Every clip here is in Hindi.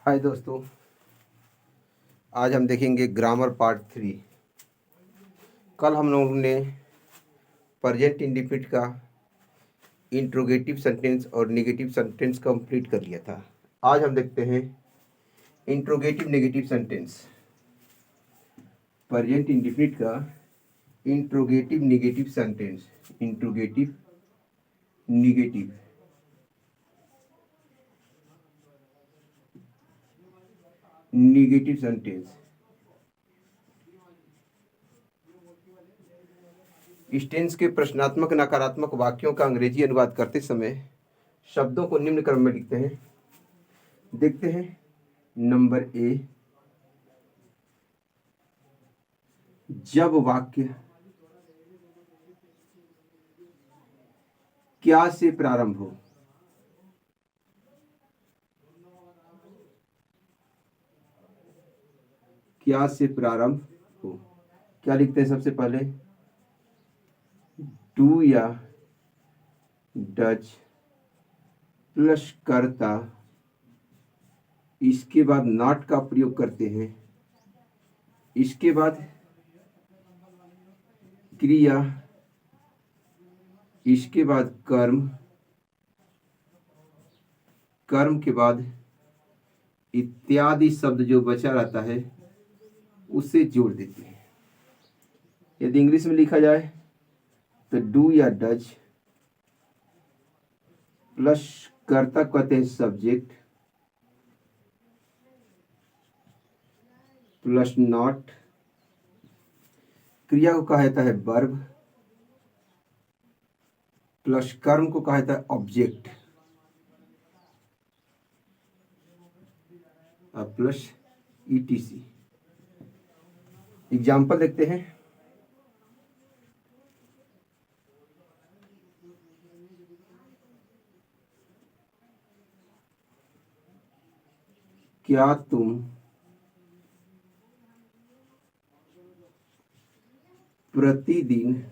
हाय दोस्तों, आज हम देखेंगे ग्रामर पार्ट 3। कल हम लोगों ने प्रेजेंट इंडेफिनिट का इंट्रोगेटिव सेंटेंस और नेगेटिव सेंटेंस कंप्लीट कर लिया था। आज हम देखते हैं interrogative negative sentence. Present indefinite का interrogative negative sentence. Interrogative negative negative sentence. इस टेंस के प्रश्नात्मक नकारात्मक वाक्यों का अंग्रेजी अनुवाद करते समय शब्दों को निम्न क्रम में लिखते हैं। देखते हैं नंबर ए, जब वाक्य क्या से प्रारंभ हो। क्या से प्रारंभ हो, क्या लिखते हैं सबसे पहले? डू या डज प्लस कर्ता, इसके बाद नॉट का प्रयोग करते हैं। इसके बाद क्रिया, इसके बाद कर्म, कर्म के बाद इत्यादि शब्द जो बचा रहता है उसे जोड़ देते हैं। यदि इंग्लिश में लिखा जाए तो डू या डज प्लस कर्ता कहते हैं सब्जेक्ट, प्लस नॉट, क्रिया को कहा जाता है वर्ब, प्लस कर्म को कहा जाता है ऑब्जेक्ट, और प्लस ईटीसी। एग्जाम्पल देखते हैं। क्या तुम प्रतिदिन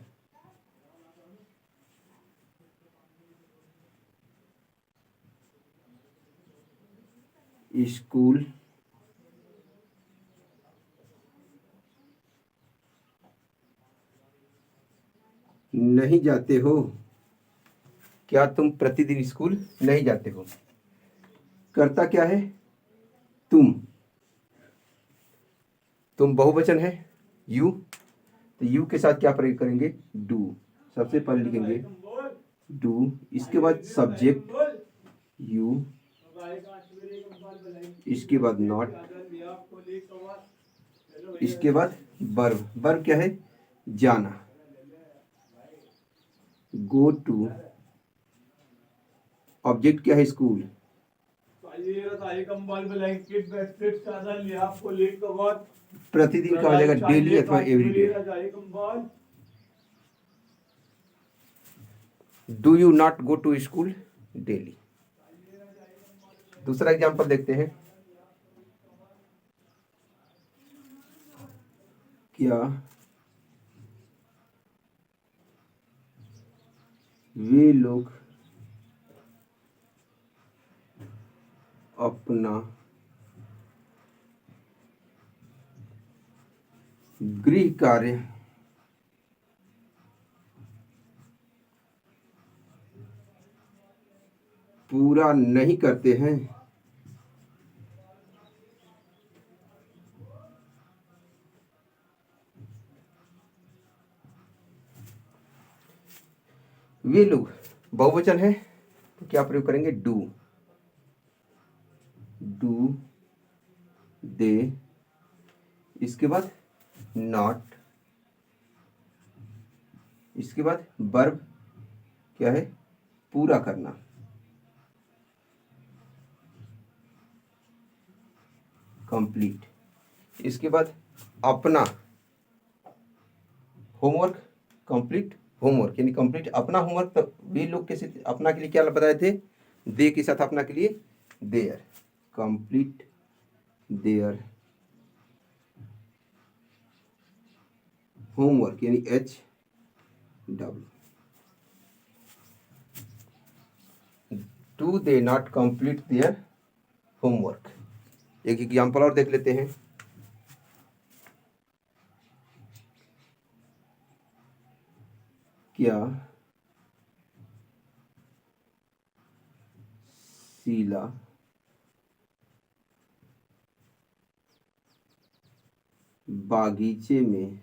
स्कूल नहीं जाते हो? क्या तुम प्रतिदिन स्कूल नहीं जाते हो? कर्ता क्या है? तुम बहुवचन है यू, तो यू के साथ क्या प्रयोग करेंगे? डू। सबसे पहले लिखेंगे डू, इसके बाद सब्जेक्ट यू, इसके बाद नॉट, इसके बाद वर्ब। वर्ब क्या है? जाना, गो टू। ऑब्जेक्ट क्या है? स्कूल। प्रतिदिन का हो जाएगा डेली अथवा everyday. Do you not go to school daily. दूसरा एग्जांपल देखते हैं। क्या वे लोग अपना गृह कार्य पूरा नहीं करते हैं? वे लोग बहुवचन है तो क्या प्रयोग करेंगे? डू। डू दे, इसके बाद नॉट, इसके बाद वर्ब क्या है? पूरा करना। कंप्लीट। इसके बाद अपना होमवर्क, कंप्लीट होमवर्क, यानी कंप्लीट अपना होमवर्क। तो वे लोग कैसे अपना के लिए क्या बताए थे? दे के साथ अपना के लिए देयर। कंप्लीट देयर होमवर्क, यानी HW। Do they not complete their homework. एक एग्जाम्पल और देख लेते हैं। क्या शीला बागीचे में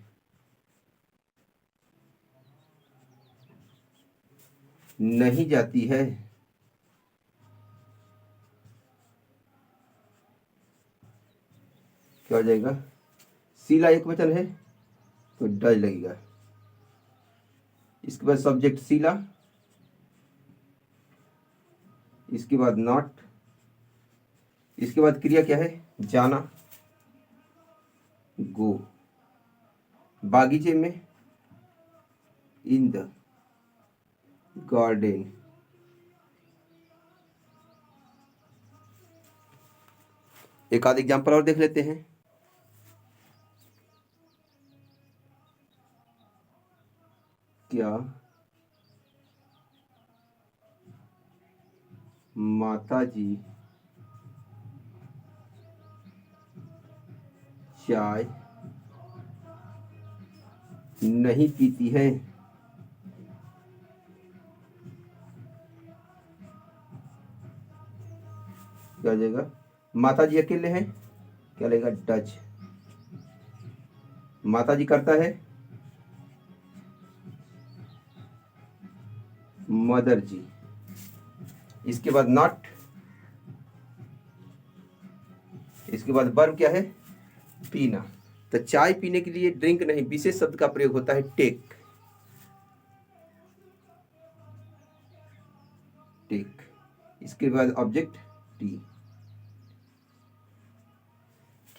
नहीं जाती है? क्या हो जाएगा? शीला एक वचन है तो डज लगेगा। इसके बाद सब्जेक्ट शीला, इसके बाद नॉट, इसके बाद क्रिया क्या है? जाना, गो। बागीचे में इन द गार्डन। एक आध एग्जाम्पल और देख लेते हैं। क्या माता जी चाय नहीं पीती है? क्या हो जाएगा? माता जी अकेले हैं, क्या लगेगा? डज। माता जी करता है, मदर जी। इसके बाद नॉट, इसके बाद वर्ब क्या है? पीना। तो चाय पीने के लिए ड्रिंक नहीं, विशेष शब्द का प्रयोग होता है टेक। टेक। इसके बाद ऑब्जेक्ट टी।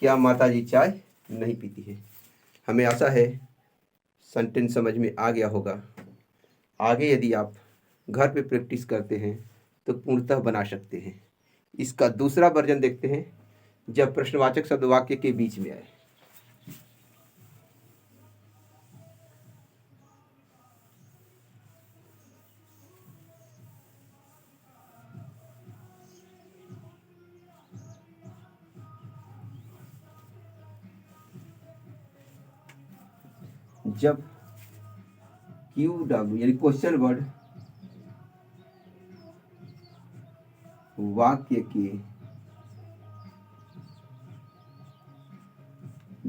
क्या माता जी चाय नहीं पीती है? हमें आशा है सेंटेंस समझ में आ गया होगा। आगे यदि आप घर पे प्रैक्टिस करते हैं तो पूर्णतः बना सकते हैं। इसका दूसरा वर्जन देखते हैं, जब प्रश्नवाचक शब्द वाक्य के बीच में आए। जब QW यानी क्वेश्चन वर्ड वाक्य के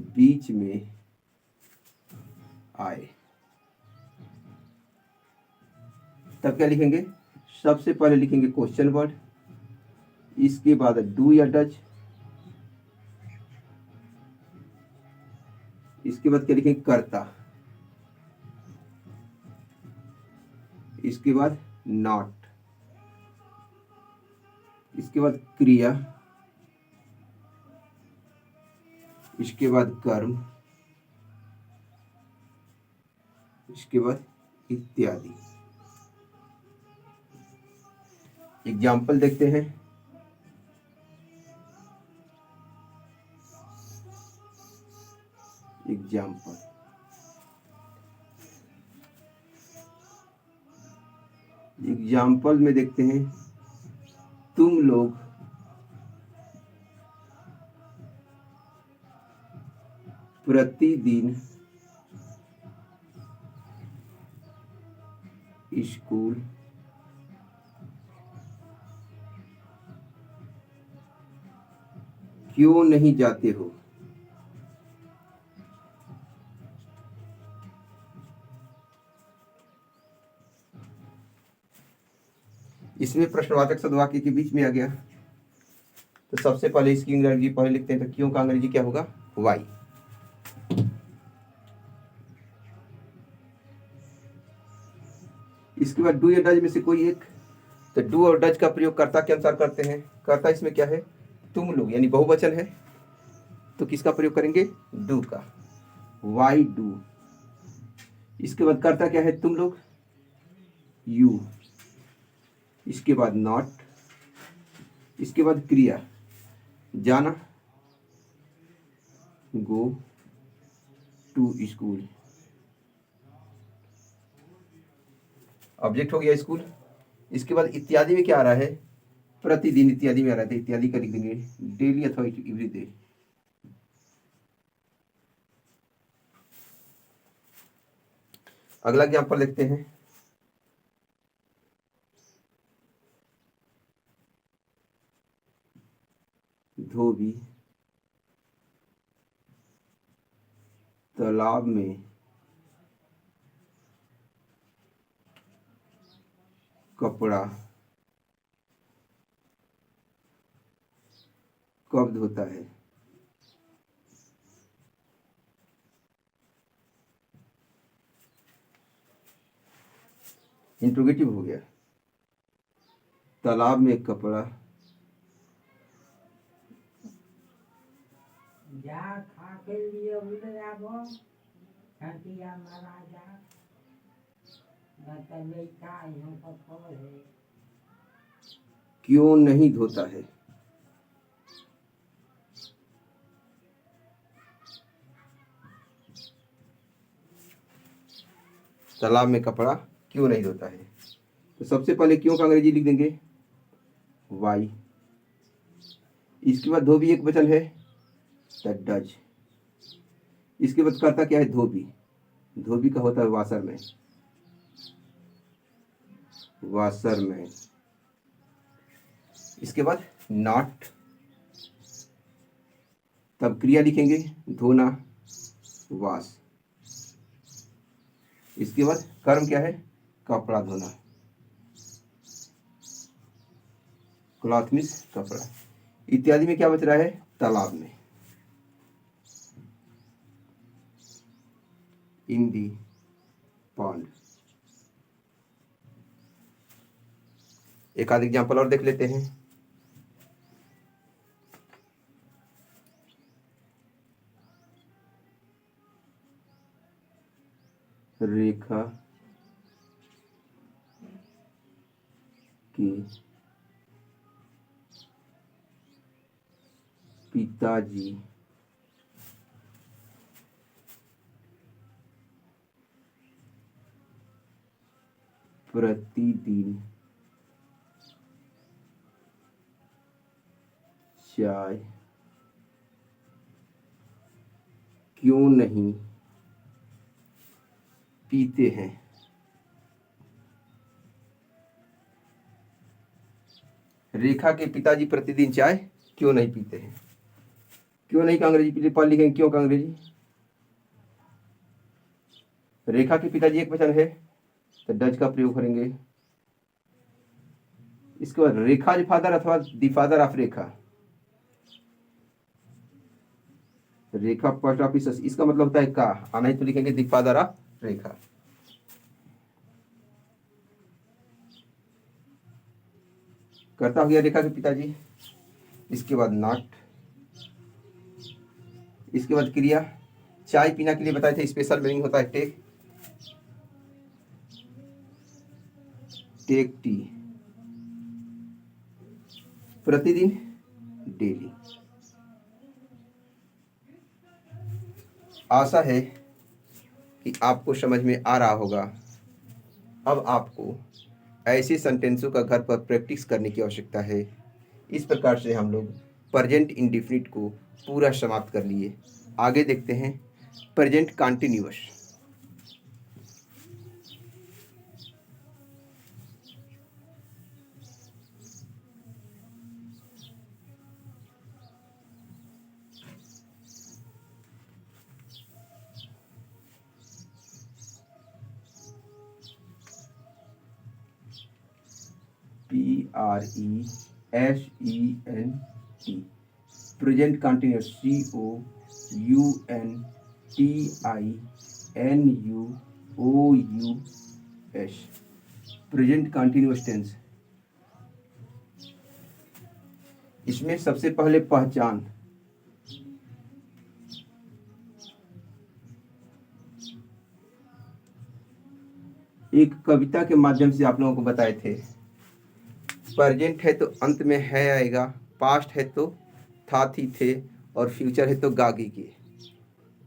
बीच में आए तब क्या लिखेंगे? सबसे पहले लिखेंगे क्वेश्चन वर्ड, इसके बाद डू या डज, इसके बाद क्या लिखेंगे? करता, इसके बाद नॉट, इसके बाद क्रिया, इसके बाद कर्म, इसके बाद इत्यादि। एग्जाम्पल देखते हैं। एग्जाम्पल में देखते हैं, तुम लोग प्रतिदिन स्कूल क्यों नहीं जाते हो? इसमें प्रश्नवाचक शब्द वाक्य के बीच में आ गया, तो सबसे पहले इसकी अंग्रेजी पहले लिखते हैं। तो क्यों का अंग्रेजी क्या होगा? वाई। इसके बाद डू या डज में से कोई एक। तो डू और डज का प्रयोग कर्ता के अनुसार करते हैं। कर्ता इसमें क्या है? तुम लोग, यानी बहुवचन है तो किसका प्रयोग करेंगे? डू का। Why do. इसके बाद कर्ता क्या है? तुम लोग, यू। इसके बाद नॉट, इसके बाद क्रिया, जाना, गो टू स्कूल। ऑब्जेक्ट हो गया स्कूल। इसके बाद इत्यादि में क्या आ रहा है? प्रतिदिन इत्यादि में आ रहा था, इत्यादि का लिख देंगे डेली अथवा एवरी डे। अगला एग्जाम्पल देखते हैं। धोबी तालाब में कपड़ा कब धोता है? इंट्रोगेटिव हो गया। तालाब में कपड़ा क्यों नहीं धोता है? तालाब में कपड़ा क्यों नहीं धोता है? तो सबसे पहले क्यों का अंग्रेजी लिख देंगे वाई। इसके बाद धोबी एक वचन है दैट डज। इसके बाद करता क्या है धोबी। धोबी का होता है वाशरमैन। वाशरमैन। इसके बाद नॉट, तब क्रिया लिखेंगे धोना वाश। इसके बाद कर्म क्या है कपड़ा धोना। क्लॉथ मीन्स कपड़ा। इत्यादि में क्या बच रहा है तालाब में। इन दी पॉन्ड। एक आध एग्जाम्पल और देख लेते हैं। रेखा के पिताजी प्रतिदिन चाय क्यों नहीं पीते हैं? रेखा के पिताजी प्रतिदिन चाय क्यों नहीं पीते हैं? क्यों नहीं का अंग्रेजी पढ़ लिखेंगे क्यों का अंग्रेजी। रेखा के पिताजी एक वचन है तो डज का प्रयोग करेंगे। इसके बाद रेखा द फादर अथवा the father of Rekha. Rekha post office, इसका मतलब होता है का आना ही तो लिखेंगे द फादर ऑफ रेखा। करता हो गया रेखा के पिताजी। इसके बाद नॉट। इसके बाद क्रिया चाय पीना के लिए बताए थे स्पेशल मीनिंग होता है टेक। टेक टी प्रतिदिन डेली। आशा है कि आपको समझ में आ रहा होगा। अब आपको ऐसे सेंटेंसों का घर पर प्रैक्टिस करने की आवश्यकता है। इस प्रकार से हम लोग प्रेजेंट इंडेफिनिट को पूरा समाप्त कर लिए। आगे देखते हैं present continuous. PRESENT present continuous COUNTINUOUS present continuous tense. इसमें सबसे पहले पहचान। एक कविता के माध्यम से आप लोगों को बताए थे प्रेजेंट है तो अंत में है आएगा, पास्ट है तो था थी थे, और फ्यूचर है तो गागी के।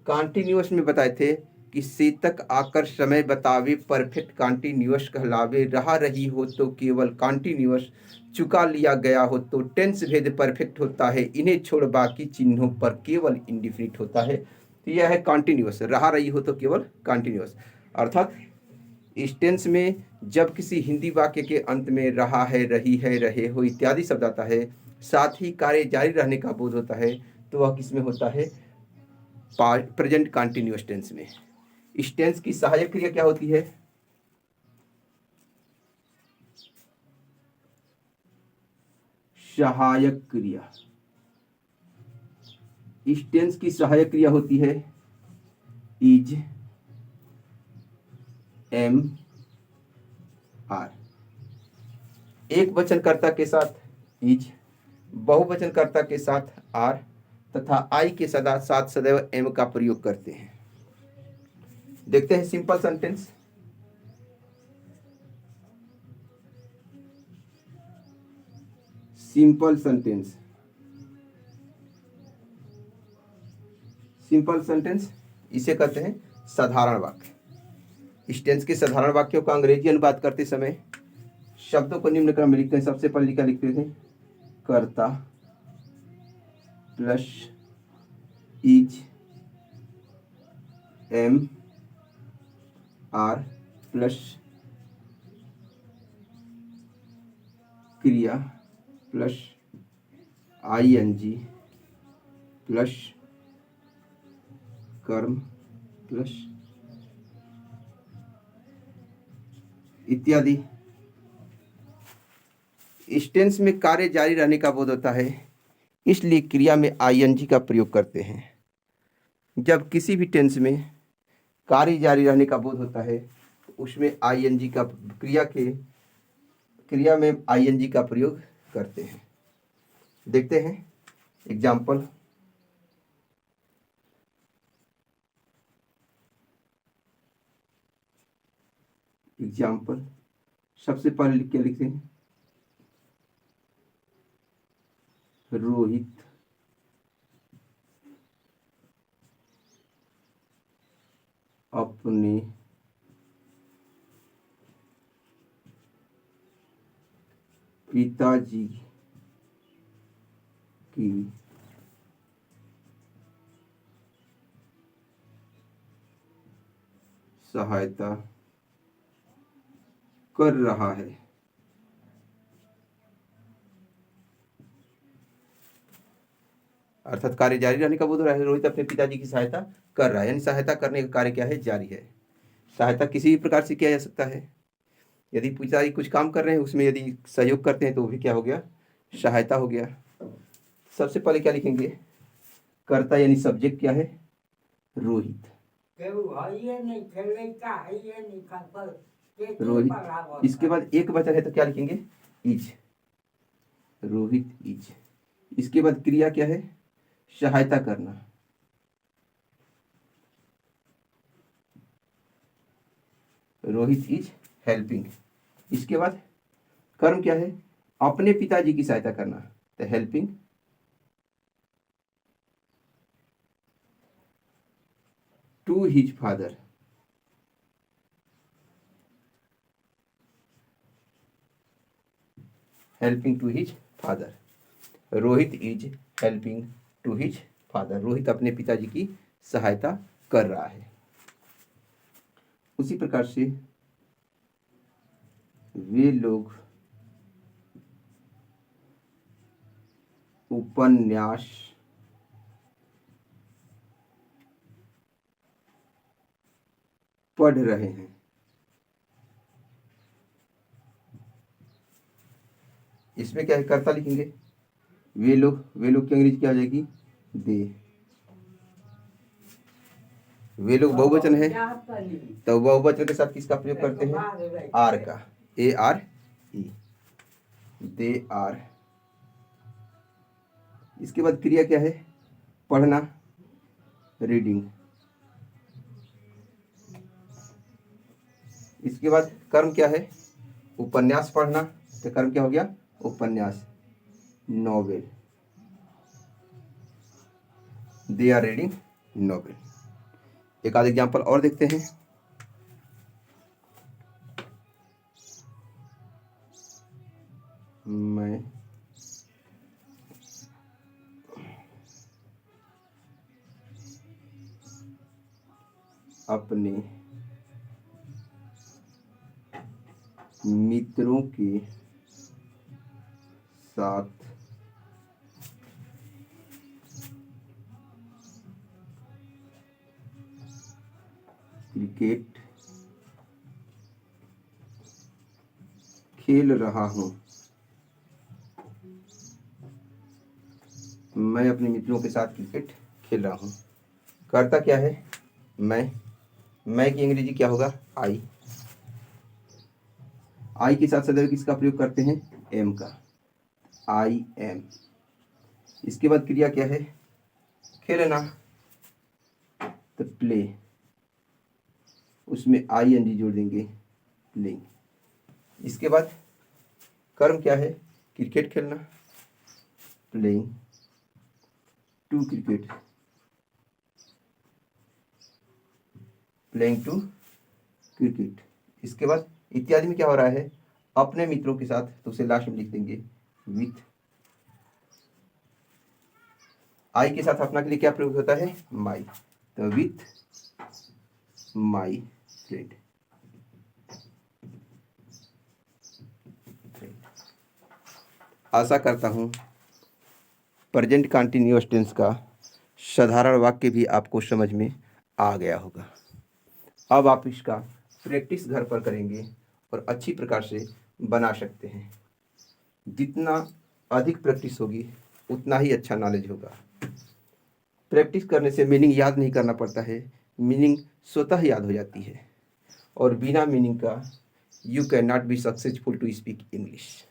कॉन्टिन्यूअस में बताए थे किससे तक आकर समय बतावे, परफेक्ट कॉन्टिन्यूअस कहलावे, रहा रही हो तो केवल कॉन्टिन्यूअस, चुका लिया गया हो तो टेंस भेद परफेक्ट होता है, इन्हें छोड़ बाकी चिन्हों पर केवल इंडिफिनिट होता है। तो यह है कॉन्टिन्यूअस, रहा रही हो तो केवल कॉन्टिन्यूअस। अर्थात इस टेंस में जब किसी हिंदी वाक्य के अंत में रहा है, रही है, रहे हो इत्यादि शब्द आता है, साथ ही कार्य जारी रहने का बोध होता है, तो वह किस में होता है? प्रेजेंट कॉन्टिन्यूअस टेंस में। इस टेंस की सहायक क्रिया क्या होती है? सहायक क्रिया। इस टेंस की सहायक क्रिया होती है इज, एम, आर। एक वचनकर्ता के साथ इज, बहुवचनकर्ता के साथ आर तथा आई के साथ सदैव एम का प्रयोग करते हैं। देखते हैं simple sentence. Simple sentence, simple sentence इसे कहते हैं साधारण वाक्य। इस टेंस के साधारण वाक्यों का अंग्रेजी अनुवाद करते समय शब्दों को निम्न क्रम में लिखते हैं। सबसे पहले लिखते थे कर्ता plus is, am, are plus क्रिया प्लस आईएनजी प्लस कर्म प्लस इत्यादि। इस टेंस में कार्य जारी रहने का बोध होता है, इसलिए क्रिया में आईएनजी का प्रयोग करते हैं। जब किसी भी टेंस में कार्य जारी रहने का बोध होता है तो उसमें आईएनजी का क्रिया में आईएनजी का प्रयोग करते हैं। देखते हैं एग्जाम्पल। सबसे पहले क्या लिखते हैं? रोहित अपने पिताजी की सहायता कर रहा है। अर्थात कार्य जारी रहने का बोध हो रहा है। रोहित अपने पिताजी की सहायता कर रहा है, यानी सहायता करने का कार्य क्या है? जारी है। सहायता किसी भी प्रकार से किया जा सकता है। यदि पिताजी कुछ काम कर रहे हैं, उसमें यदि सहयोग करते हैं तो वो भी क्या हो गया? सहायता हो गया। सबसे पहले क्या लिखेंगे? कर्ता यानी सब्जेक्ट क्या है? रोहित। रोहित। इसके बाद एक वचन है तो क्या लिखेंगे? Is, Rohit is. इसके बाद क्रिया क्या है? सहायता करना। Rohit is helping. इसके बाद कर्म क्या है? अपने पिताजी की सहायता करना, तो helping to his father. Helping to his father. Rohit is helping to his father. Rohit अपने पिताजी की सहायता कर रहा है। उसी प्रकार से वे लोग उपन्यास पढ़ रहे हैं। इसमें क्या है? कर्ता लिखेंगे। वे लोग की अंग्रेजी क्या आ जाएगी? दे। वे लोग बहुवचन है तो बहुवचन के साथ किसका प्रयोग करते हैं? आर का, ARE, दे आर। इसके बाद क्रिया क्या है? पढ़ना, रीडिंग। इसके बाद कर्म क्या है? उपन्यास पढ़ना, तो कर्म क्या हो गया? उपन्यास, novel. They are reading novel. एक आध एग्जाम्पल और देखते हैं। मैं अपने मित्रों के साथ क्रिकेट खेल रहा हूँ। मैं अपने मित्रों के साथ क्रिकेट खेल रहा हूँ। करता क्या है? मैं की अंग्रेजी क्या होगा? आई के साथ सदैव किसका प्रयोग करते हैं? एम का, आई एम। इसके बाद क्रिया क्या है? खेलना, तो प्ले, उसमें आई एन जी जोड़ देंगे, प्लेइंग। इसके बाद कर्म क्या है? क्रिकेट खेलना, playing to cricket, playing to cricket. इसके बाद इत्यादि में क्या हो रहा है? अपने मित्रों के साथ, तो उसे लास्ट में लिख देंगे विथ। आई के साथ अपना के लिए क्या प्रयोग होता है? माई, तो विथ माई फ्रेंड। आशा करता हूँ प्रेजेंट कंटिन्यूअस टेंस का साधारण वाक्य भी आपको समझ में आ गया होगा। अब आप इसका प्रैक्टिस घर पर करेंगे और अच्छी प्रकार से बना सकते हैं। जितना अधिक प्रैक्टिस होगी उतना ही अच्छा नॉलेज होगा। प्रैक्टिस करने से मीनिंग याद नहीं करना पड़ता है, मीनिंग स्वतः याद हो जाती है। और बिना मीनिंग का you can not be successful to speak English.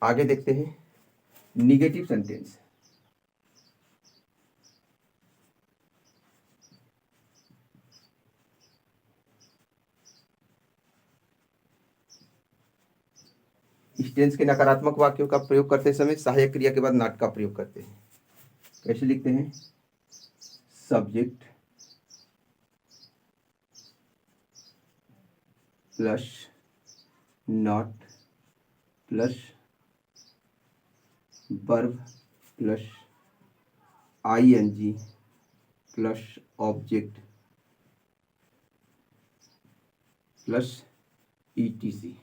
आगे देखते हैं निगेटिव सेंटेंस। इस टेंस के नकारात्मक वाक्यों का प्रयोग करते समय सहायक क्रिया के बाद नॉट का प्रयोग करते हैं। कैसे लिखते हैं? Subject plus not plus verb plus ING plus object plus etc.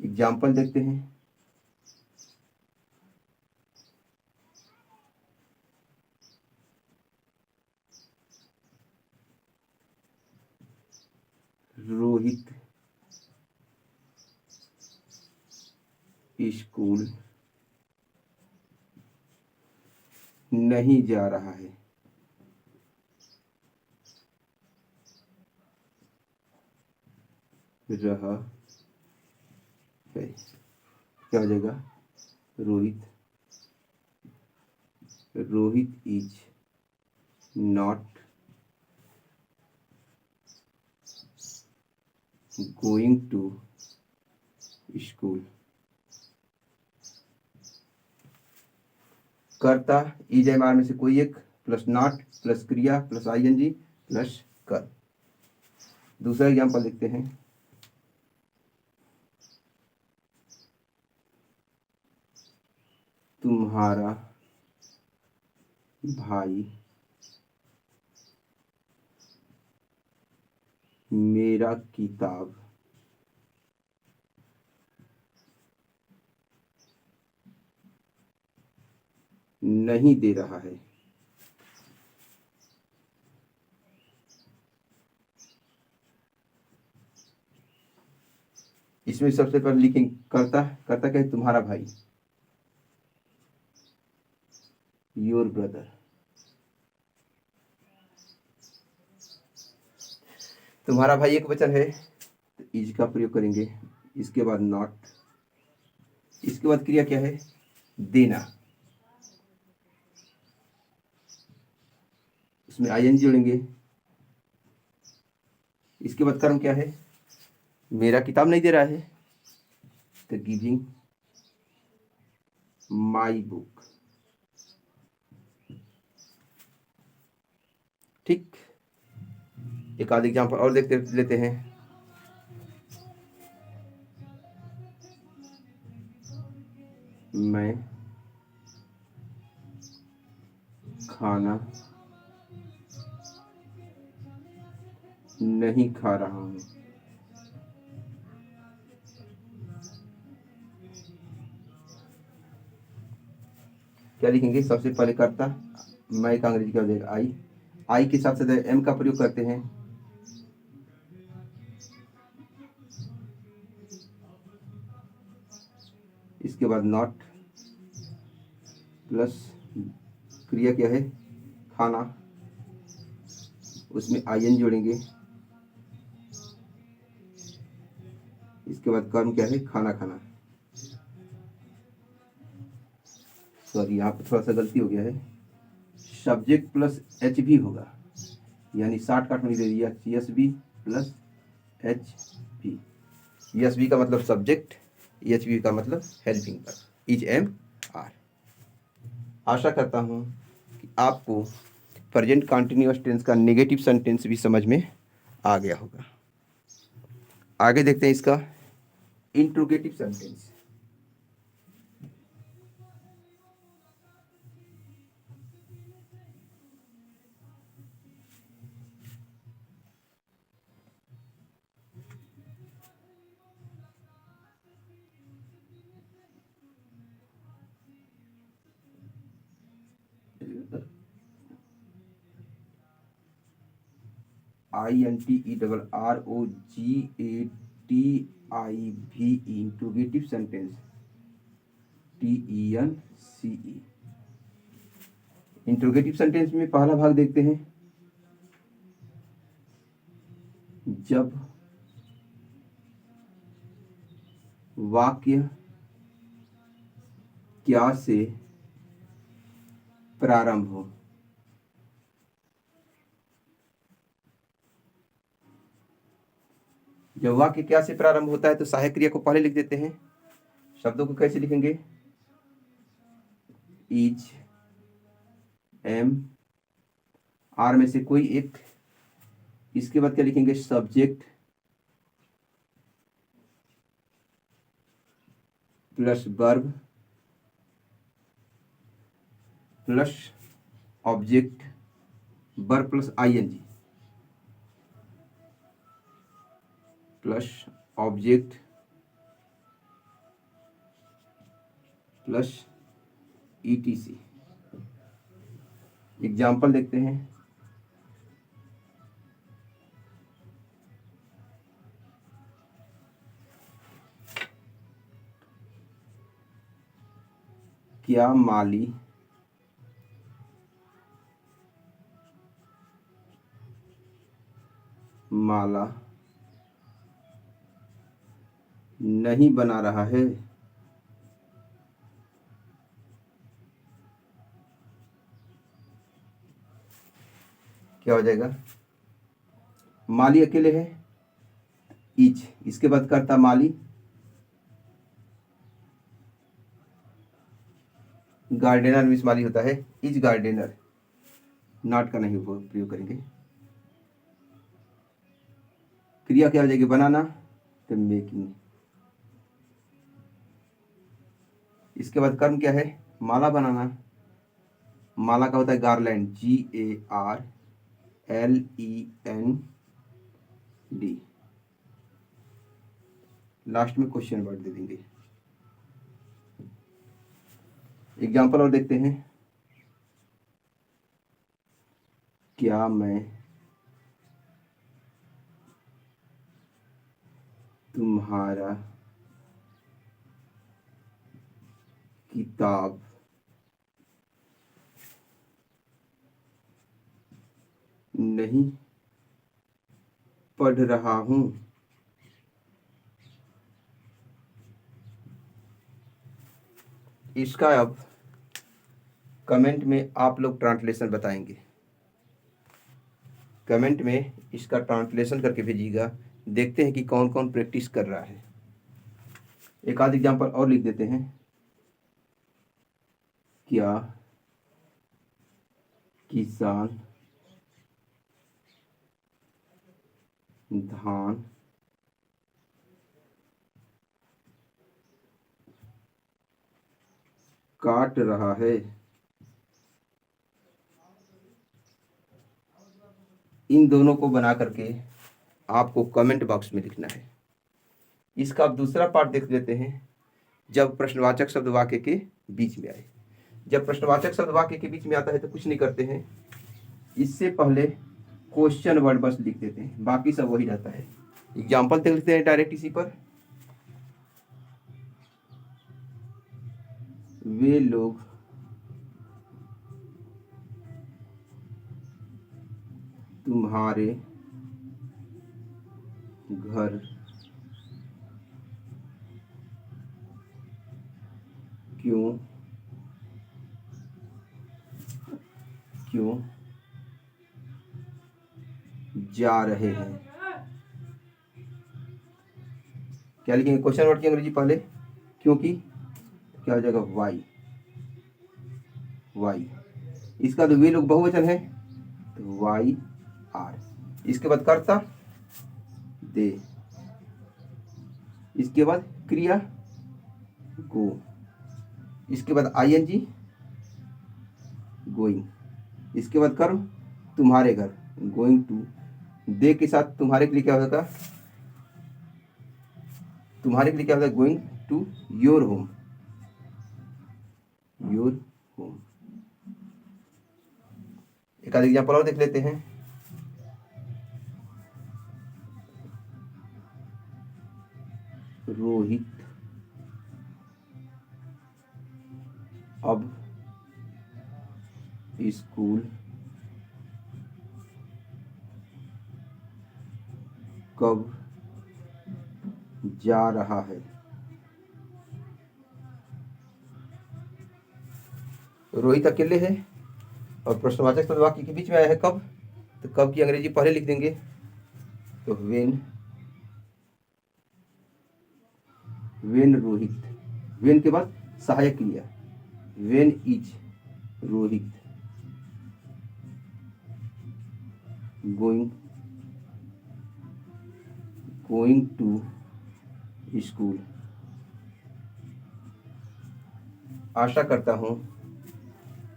Example देखते हैं। रोहित स्कूल नहीं जा रहा है। रहा है, क्या हो जाएगा? Rohit is not going to school. कर्ता इज एम आर में से कोई एक प्लस नॉट प्लस क्रिया प्लस आईएनजी प्लस कर। दूसरा एग्जाम्पल देखते हैं। तुम्हारा भाई मेरा किताब नहीं दे रहा है। इसमें सबसे पहले लिखेंगे करता क्या है? तुम्हारा भाई, योर ब्रदर। तुम्हारा भाई एक वचन है तो इज का प्रयोग करेंगे। इसके बाद नॉट, इसके बाद क्रिया क्या है? देना। उसमें आईएनजी जोड़ेंगे। इसके बाद कर्म क्या है, मेरा किताब नहीं दे रहा है तो गिविंग माई बुक। ठीक, एक आध एग्जाम्पल और देखते लेते हैं। मैं खाना नहीं खा रहा हूँ। क्या लिखेंगे, सबसे पहले कर्ता मैं का अंग्रेजी क्या हो जाएगा, आई। आई के साथ साथ एम का प्रयोग करते हैं। इसके बाद नॉट प्लस क्रिया क्या है, खाना, उसमें आईएन जोड़ेंगे। इसके बाद कर्म क्या है, खाना खाना। सॉरी, यहाँ पर थोड़ा सा गलती हो गया है, सब्जेक्ट प्लस एच भी होगा, यानी 60 काट में दे दिया, S B plus H B. S B का मतलब सब्जेक्ट, एच बी का मतलब हेल्पिंग पर, इज एम आर। आशा करता हूँ कि आपको प्रेजेंट कंटिन्यूअस टेंस का नेगेटिव सेंटेंस भी समझ में आ गया होगा। आगे देखते हैं इसका interrogative sentence. INTERROGATIVE interrogative sentence, TENCE। Interrogative sentence में पहला भाग देखते हैं, जब वाक्य क्या से प्रारंभ हो। जब वाक्य क्या से प्रारंभ होता है तो सहायक क्रिया को पहले लिख देते हैं। शब्दों को कैसे लिखेंगे, इज, एम, आर में से कोई एक। इसके बाद क्या लिखेंगे, subject plus verb plus object, verb plus ING plus object plus etc. Example देखते हैं, क्या माली माला नहीं बना रहा है। क्या हो जाएगा, माली अकेले है, इज, इसके बाद करता माली, गार्डनर मिस माली होता है, इज गार्डनर, नॉट का नहीं प्रयोग करेंगे। क्रिया क्या हो जाएगी, बनाना, तो मेकिंग। इसके बाद कर्म क्या है, माला बनाना, माला का होता है गार्लैंड, GARLEND। लास्ट में क्वेश्चन वर्ड दे देंगे। एग्जाम्पल और देखते हैं, क्या मैं तुम्हारा किताब नहीं पढ़ रहा हूं। इसका अब कमेंट में आप लोग ट्रांसलेशन बताएंगे। कमेंट में इसका ट्रांसलेशन करके भेजिएगा। देखते हैं कि कौन कौन प्रैक्टिस कर रहा है। एक आध एग्जाम्पल और लिख देते हैं। क्या किसान धान काट रहा है? इन दोनों को बना करके आपको कमेंट बॉक्स में लिखना है। इसका अब दूसरा पार्ट देख लेते हैं। जब प्रश्नवाचक शब्द वाक्य के बीच में आए। जब प्रश्नवाचक शब्द वाक्य के बीच में आता है तो कुछ नहीं करते हैं, इससे पहले क्वेश्चन वर्ड बस लिख देते हैं, बाकी सब वही रहता है। एग्जाम्पल देख लेते हैं डायरेक्ट इसी पर। वे लोग तुम्हारे घर क्यों जा रहे हैं? क्या लिखेंगे क्वेश्चन वर्ड की अंग्रेजी पहले? क्योंकि क्या हो जाएगा? वाई। इसका तो वे लोग बहुवचन है तो वाई आर। इसके बाद कर्ता दे। इसके बाद क्रिया गो। इसके बाद आईएनजी गोइंग। इसके बाद कर्म तुम्हारे घर गोइंग टू। दे के साथ तुम्हारे के लिए क्या होगा? तुम्हारे के लिए क्या होता है? Going to your home. एक आध एग्जाम्पल और देख लेते हैं। रोहित अब स्कूल कब जा रहा है? रोहित अकेले है और प्रश्नवाचक शब्द वाक्य के बीच में आया है कब, तो कब की अंग्रेजी पहले लिख देंगे तो वेन रोहित। वेन के बाद सहायक क्रिया when is Rohit going to school. आशा करता हूँ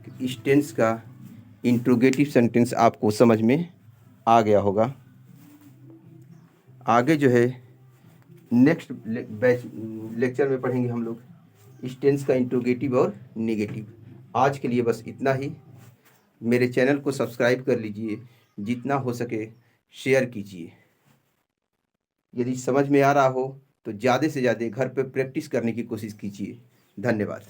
कि इस टेंस का इंट्रोगेटिव सेंटेंस आपको समझ में आ गया होगा। आगे जो है नेक्स्ट लेक्चर में पढ़ेंगे हम लोग इस टेंस का इंट्रोगेटिव और नेगेटिव। आज के लिए बस इतना ही। मेरे चैनल को सब्सक्राइब कर लीजिए, जितना हो सके शेयर कीजिए। यदि समझ में आ रहा हो तो ज़्यादा से ज़्यादा घर पे प्रैक्टिस करने की कोशिश कीजिए। धन्यवाद।